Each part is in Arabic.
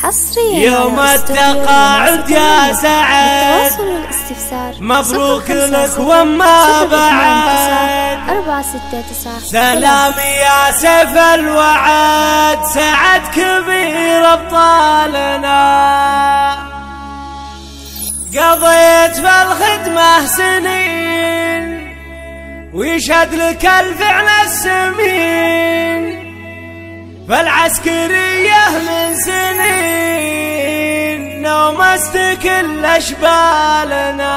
حصريا يوم التقاعد يا سعد مبروك لك وما بعد 469 سلام يا سيف الوعد سعد كبير أبطالنا قضيت في الخدمة سنين ويشهد لك الفعل السمين فالعسكرية من سنين نومست كل أشبالنا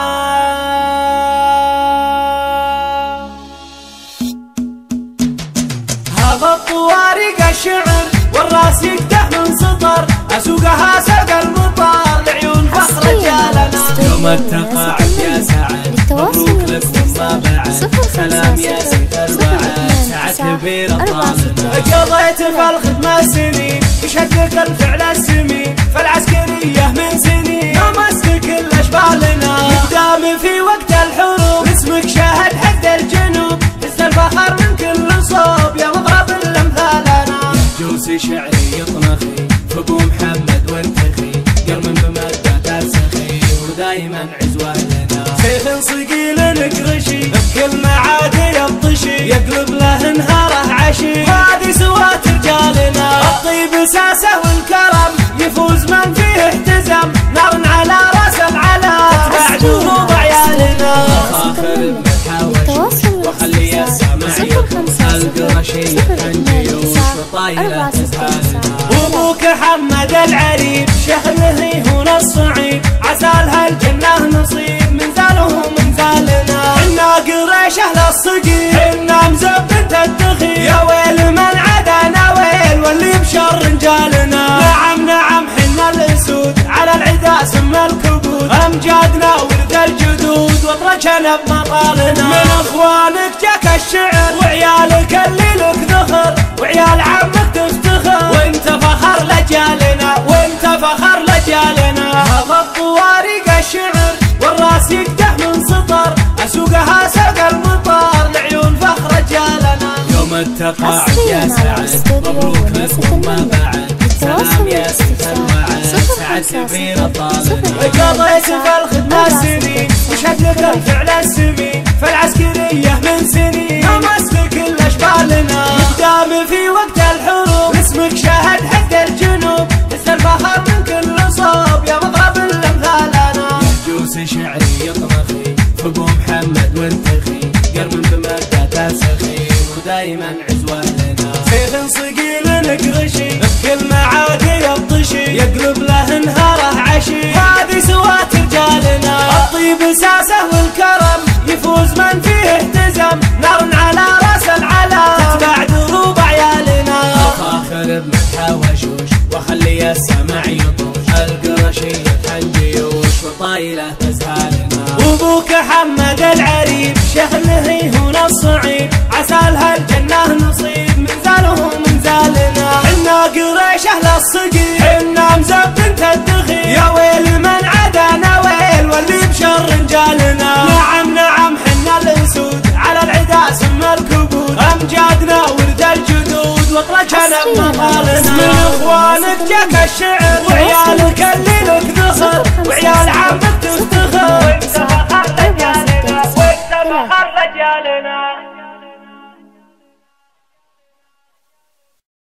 هذا الطوارق الشعر والراس يقدح من سطر أسوقها سوق المطار لعيون فخر رجالنا يوم التقاعد يا سعد مبروك لك وما بعد سلام يا سيف الوعد سعد كبير أبطالنا قضيت في الخدمة سنين يشهد لك الفعل السمين فالعسكرية من سنين نمست كل أشبالنا قدام في وقت الحروب اسمك شاهد حد الجنوب حس الفخر من كل صوب يا مضرب الأمثالنا جوسي شعري يطنخي في أبو محمد وانتخي قرم بمادة السخي ودايما عزواننا شيخ صقيل نقرشي بكل معادي يبطشي يقلب له نهاره عشي هذه سوات رجالنا الطيب ساسه والكرم يفوز من فيه اهتزم نار على راس العلا تتبع جنوب عيالنا اخر المتحاوش وخلي السمع القرشي حنجيوش وطايله تسهالنا وابوك حمد العريب شهله هنا الصعيب عسى لها الجنه نصيب من زاله من زالنا حنا قريش اهل الصقيب حنا مزبنت الدخيل يا ويل من عدانا ويل واللي بشر رجالنا نعم نعم حنا الاسود على العدا سم الكبود امجادنا ورد الجدود واطرشنا بمطالنا من اخوانك جاك الشعر وعيالك اللي لك ذخر وعيال عمك تفتخر وانت فخر لجالنا وانت فخر لجالنا هذا الطوارق الشعر والراس يقدح من سطر اسوقها سوق المطار لعيون فخر رجالنا يوم التقاعد يا سعد مبروك لك وما بعد سلام يا سيف الوعد سعد كبير أبطالنا قضيت في الخدمة سنين وشهد لك الفعل السمين فالعسكرية من سنين نمست كل أشبالنا قدام في وقت الحروب اسمك شاهد حد الجنوب حس الفخر من كل صوب يا مضرب الأمثالنا جوسي شعري يطنخي في أبو محمد وانتخي قرم بمادة السخي ودايما عزواننا شيخ صقيل نقرشي بكل معادي يبطشي يقلب له نهاره عشي هذه سوات رجالنا الطيب ساسه والكرم يفوز من فيه اهتزم نار على راس العلا تتبع دروب عيالنا فاخر بمدحه وشوش وخلي السمع يطوش القرشي حنجيوش وطايله تزهالنا وابوك حمد العريب شهله هنا الصعيب عسى لها الجنه نصيب من زاله من زالنا حنا قريش اهل الصقيب حنا مزبنت الدخيل يا ويل من عدانا ويل واللي بشر رجالنا نعم نعم حنا الاسود على العدا سم الكبود امجادنا ورد الجدود واطرشنا بمطالنا من اخوانك جاك الشعر